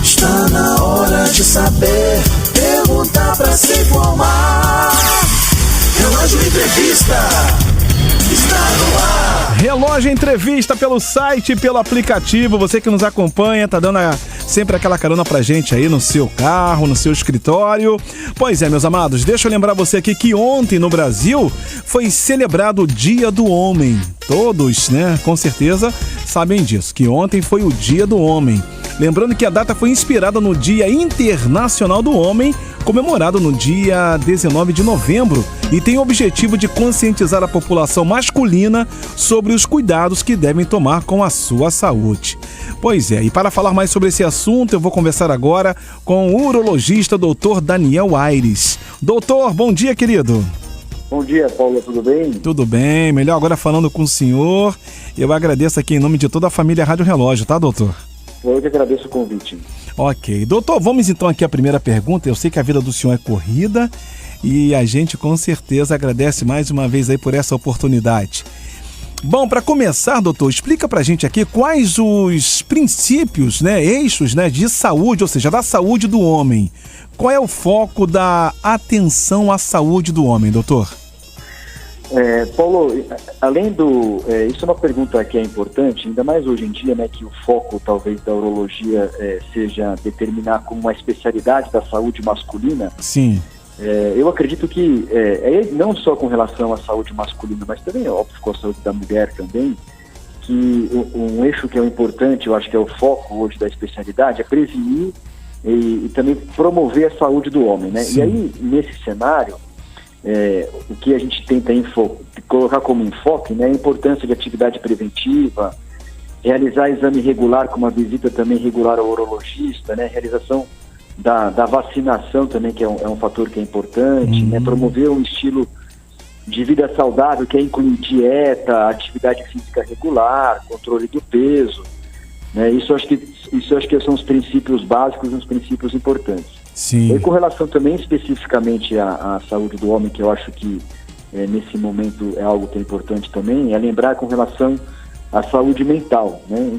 Está na hora de saber, perguntar pra se informar. Relógio Entrevista está no ar. Relógio Entrevista pelo site, pelo aplicativo. Você que nos acompanha, tá dando sempre aquela carona pra gente aí no seu carro, no seu escritório. Pois é, meus amados, deixa eu lembrar você aqui que ontem no Brasil foi celebrado o Dia do Homem. Todos, né, com certeza sabem disso, que ontem foi o Dia do Homem. Lembrando que a data foi inspirada no Dia Internacional do Homem, comemorado no dia 19 de novembro, e tem o objetivo de conscientizar a população masculina sobre os cuidados que devem tomar com a sua saúde. Pois é, e para falar mais sobre esse assunto, eu vou conversar agora com o urologista Dr. Daniel Aires. Doutor, bom dia, querido. Bom dia, Paulo, tudo bem? Tudo bem, melhor agora falando com o senhor. Eu agradeço aqui em nome de toda a família Rádio Relógio, tá, doutor? Eu que agradeço o convite. Ok. Doutor, vamos então aqui à primeira pergunta. Eu sei que a vida do senhor é corrida e a gente com certeza agradece mais uma vez aí por essa oportunidade. Bom, para começar, doutor, explica pra gente aqui quais os princípios, né, eixos, né, de saúde, ou seja, da saúde do homem. Qual é o foco da atenção à saúde do homem, doutor? Paulo, além do... isso é uma pergunta que é importante, ainda mais hoje em dia, né, que o foco talvez da urologia seja determinar como uma especialidade da saúde masculina. Sim. Eu acredito que, não só com relação à saúde masculina, mas também, óbvio, com a saúde da mulher também, que um eixo que é importante, eu acho que é o foco hoje da especialidade, é prevenir e também promover a saúde do homem, né? Sim. E aí, nesse cenário, o que a gente tenta colocar como enfoque, né, a importância de atividade preventiva, realizar exame regular com uma visita também regular ao urologista, né, realização da vacinação também, que é um fator que é importante, né, promover um estilo de vida saudável, que é incluir dieta, atividade física regular, controle do peso, né, isso eu acho que são os princípios básicos, os princípios importantes. Sim. E com relação também especificamente à saúde do homem, que eu acho que nesse momento é algo que é importante também, é lembrar com relação à saúde mental, né,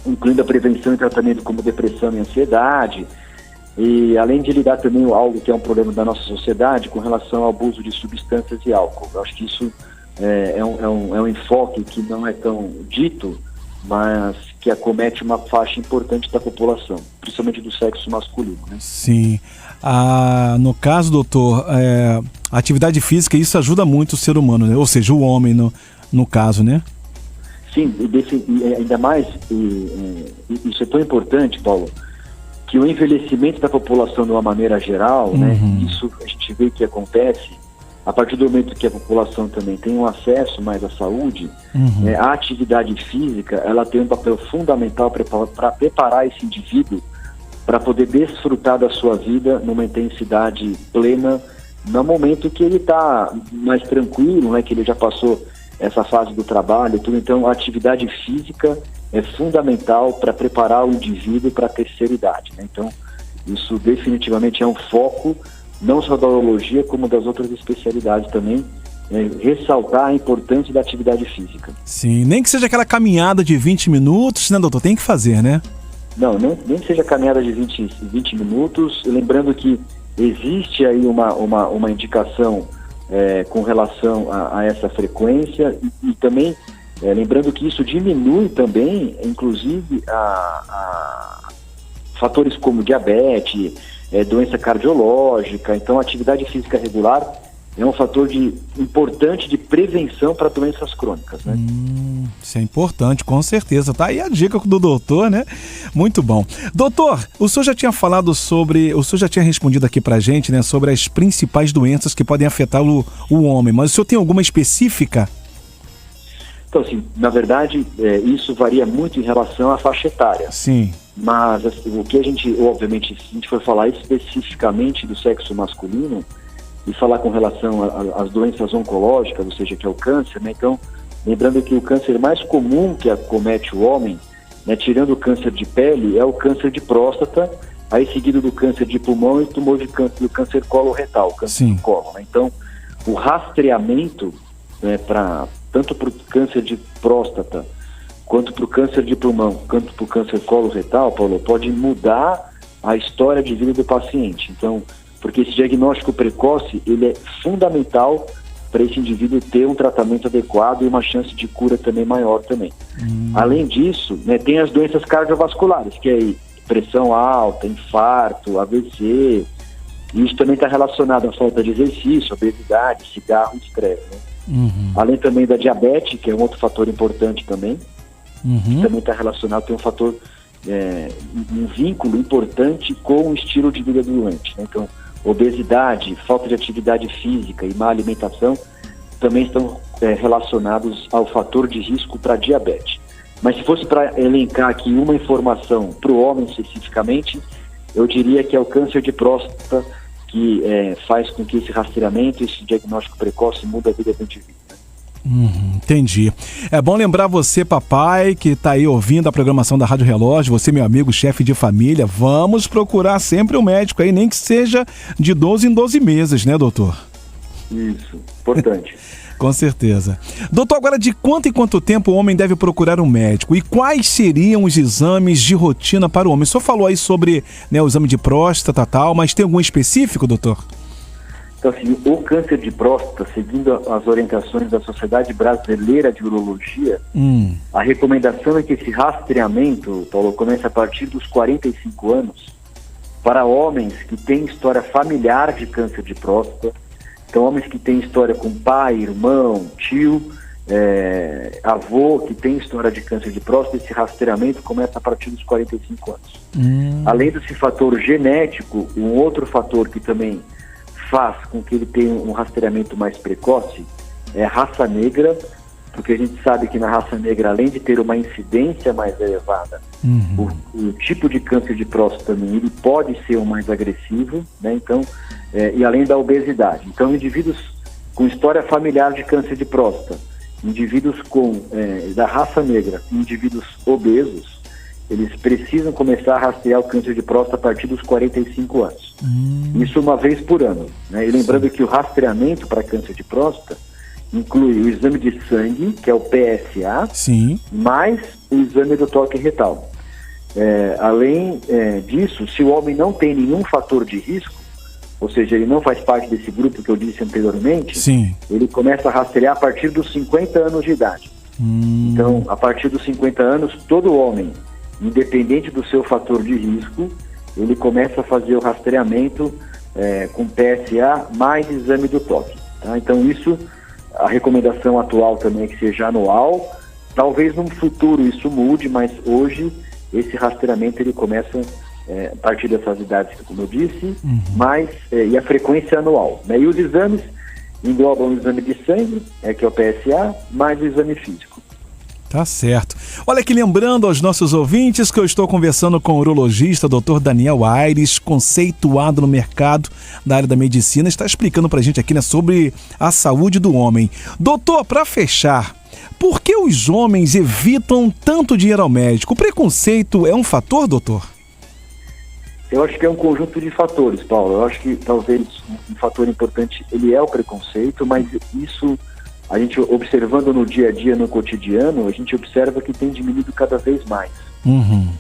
incluindo a prevenção e tratamento como depressão e ansiedade, e além de lidar também com algo que é um problema da nossa sociedade com relação ao abuso de substâncias e álcool. Eu acho que isso é um enfoque que não é tão dito, mas que acomete uma faixa importante da população, principalmente do sexo masculino, né? Sim. No caso, doutor, a atividade física, isso ajuda muito o ser humano, né? Ou seja, o homem, no caso, né? Sim, e ainda mais, isso é tão importante, Paulo, que o envelhecimento da população de uma maneira geral, né? Isso a gente vê que acontece a partir do momento que a população também tem um acesso mais à saúde, a atividade física, ela tem um papel fundamental para preparar esse indivíduo para poder desfrutar da sua vida numa intensidade plena, no momento que ele está mais tranquilo, né, que ele já passou essa fase do trabalho e tudo. Então, a atividade física é fundamental para preparar o indivíduo para a terceira idade, né? Então, isso definitivamente é um foco não só da urologia, como das outras especialidades também, ressaltar a importância da atividade física. Sim, nem que seja aquela caminhada de 20 minutos, né, doutor? Tem que fazer, né? Não, nem que seja caminhada de 20 minutos, lembrando que existe aí uma indicação com relação a essa frequência e também lembrando que isso diminui também, inclusive, fatores como diabetes, doença cardiológica. Então, a atividade física regular é um fator importante de prevenção para doenças crônicas, né? Isso é importante, com certeza. Tá aí a dica do doutor, né? Muito bom. Doutor, o senhor já tinha respondido aqui pra gente, né, sobre as principais doenças que podem afetar o homem, mas o senhor tem alguma específica? Então, assim, na verdade, isso varia muito em relação à faixa etária. Sim. Mas o que a gente, obviamente, se a gente for falar especificamente do sexo masculino e falar com relação às doenças oncológicas, ou seja, que é o câncer, né? Então, lembrando que o câncer mais comum que acomete o homem, né, tirando o câncer de pele, é o câncer de próstata, aí seguido do câncer de pulmão e do câncer coloretal, câncer do colo, né? Então, o rastreamento, né, tanto para o câncer de próstata quanto para o câncer de pulmão, quanto para o câncer coloretal, Paulo, pode mudar a história de vida do paciente. Então, porque esse diagnóstico precoce, ele é fundamental para esse indivíduo ter um tratamento adequado e uma chance de cura também maior também. Além disso, né, tem as doenças cardiovasculares, que é pressão alta, infarto, AVC. E isso também está relacionado à falta de exercício, obesidade, cigarro e estresse, né? Além também da diabetes, que é um outro fator importante também, que também está relacionado, tem um fator, um vínculo importante com o estilo de vida doente, né? Então, obesidade, falta de atividade física e má alimentação também estão relacionados ao fator de risco para diabetes. Mas se fosse para elencar aqui uma informação para o homem especificamente, eu diria que é o câncer de próstata que faz com que esse rastreamento, esse diagnóstico precoce muda a vida do indivíduo. Entendi. É bom lembrar você, papai, que está aí ouvindo a programação da Rádio Relógio, você, meu amigo, chefe de família, vamos procurar sempre um médico aí, nem que seja de 12 em 12 meses, né, doutor? Isso, importante. Com certeza. Doutor, agora de quanto em quanto tempo o homem deve procurar um médico? E quais seriam os exames de rotina para o homem? O senhor falou aí sobre, né, o exame de próstata e tal, mas tem algum específico, doutor? Então, assim, o câncer de próstata, seguindo as orientações da Sociedade Brasileira de Urologia, a recomendação é que esse rastreamento, Paulo, comece a partir dos 45 anos para homens que têm história familiar de câncer de próstata. Então, homens que têm história com pai, irmão, tio, avô, que tem história de câncer de próstata, esse rastreamento começa a partir dos 45 anos. Além desse fator genético, um outro fator que também faz com que ele tenha um rastreamento mais precoce é a raça negra, porque a gente sabe que na raça negra, além de ter uma incidência mais elevada, o tipo de câncer de próstata também, ele pode ser o mais agressivo, né? Então, e além da obesidade. Então, indivíduos com história familiar de câncer de próstata, indivíduos da raça negra, indivíduos obesos, eles precisam começar a rastrear o câncer de próstata a partir dos 45 anos. Isso uma vez por ano, né? E lembrando que o rastreamento para câncer de próstata inclui o exame de sangue, que é o PSA, mais o exame do toque retal. Além disso, se o homem não tem nenhum fator de risco, ou seja, ele não faz parte desse grupo que eu disse anteriormente, ele começa a rastrear a partir dos 50 anos de idade. Então, a partir dos 50 anos, todo homem, independente do seu fator de risco, ele começa a fazer o rastreamento com PSA mais exame do toque. Tá? Então, isso, a recomendação atual também é que seja anual. Talvez no futuro isso mude, mas hoje esse rastreamento ele começa a partir dessas idades, como eu disse, e a frequência anual, né? E os exames englobam o exame de sangue, que é o PSA, mais o exame físico. Tá certo. Olha aqui, lembrando aos nossos ouvintes que eu estou conversando com o urologista Dr. Daniel Aires, conceituado no mercado da área da medicina, está explicando pra gente aqui, né, sobre a saúde do homem. Doutor, para fechar, por que os homens evitam tanto de ir ao médico? O preconceito é um fator, doutor? Eu acho que é um conjunto de fatores, Paulo. Eu acho que talvez um fator importante, ele é o preconceito, mas isso, a gente observando no dia a dia, no cotidiano, a gente observa que tem diminuído cada vez mais.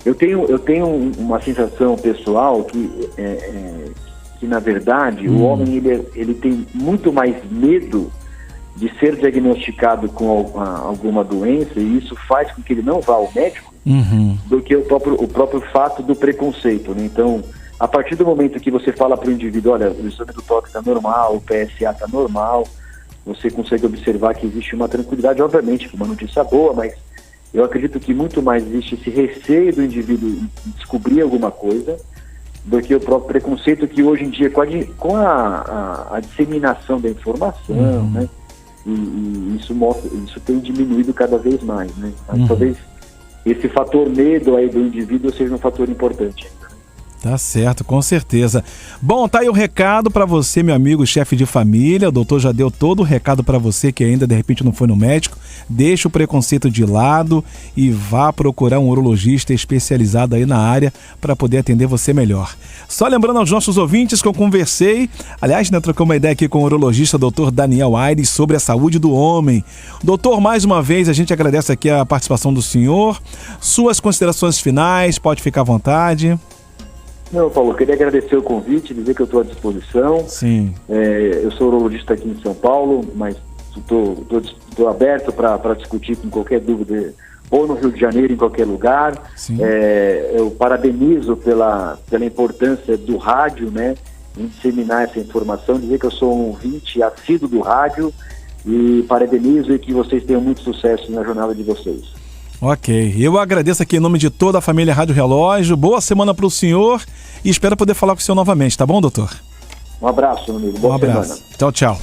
Eu tenho uma sensação pessoal que na verdade, o homem ele tem muito mais medo de ser diagnosticado com alguma doença, e isso faz com que ele não vá ao médico, do que o próprio fato do preconceito, né? Então, a partir do momento que você fala para o indivíduo, olha, o exame do toque está normal, o PSA está normal, você consegue observar que existe uma tranquilidade, obviamente, uma notícia boa, mas eu acredito que muito mais existe esse receio do indivíduo em descobrir alguma coisa do que o próprio preconceito, que hoje em dia, com a disseminação da informação, né? E isso tem diminuído cada vez mais, né? Mas talvez esse fator medo aí do indivíduo seja um fator importante ainda. Tá certo, com certeza. Bom, tá aí o recado pra você, meu amigo chefe de família. O doutor já deu todo o recado pra você que ainda de repente não foi no médico. Deixa o preconceito de lado e vá procurar um urologista especializado aí na área para poder atender você melhor. Só lembrando aos nossos ouvintes que eu conversei, aliás, né, trocamos uma ideia aqui com o urologista Dr. Daniel Aires sobre a saúde do homem. Doutor, mais uma vez a gente agradece aqui a participação do senhor. Suas considerações finais, pode ficar à vontade. Não, Paulo, eu queria agradecer o convite, dizer que eu estou à disposição. Sim. Eu sou urologista aqui em São Paulo, mas estou aberto para discutir com qualquer dúvida, ou no Rio de Janeiro, em qualquer lugar. Eu parabenizo pela importância do rádio, né, em disseminar essa informação, dizer que eu sou um ouvinte assíduo do rádio e parabenizo e que vocês tenham muito sucesso na jornada de vocês. Ok, eu agradeço aqui em nome de toda a família Rádio Relógio. Boa semana para o senhor e espero poder falar com o senhor novamente, tá bom, doutor? Um abraço, meu amigo. Boa semana. Tchau, tchau.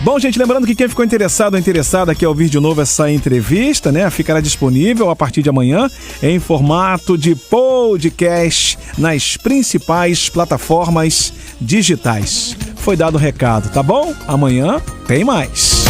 Bom, gente, lembrando que quem ficou interessado ou interessada aqui ao ouvir de novo essa entrevista, né, ficará disponível a partir de amanhã em formato de podcast nas principais plataformas digitais. Foi dado o recado, tá bom? Amanhã tem mais.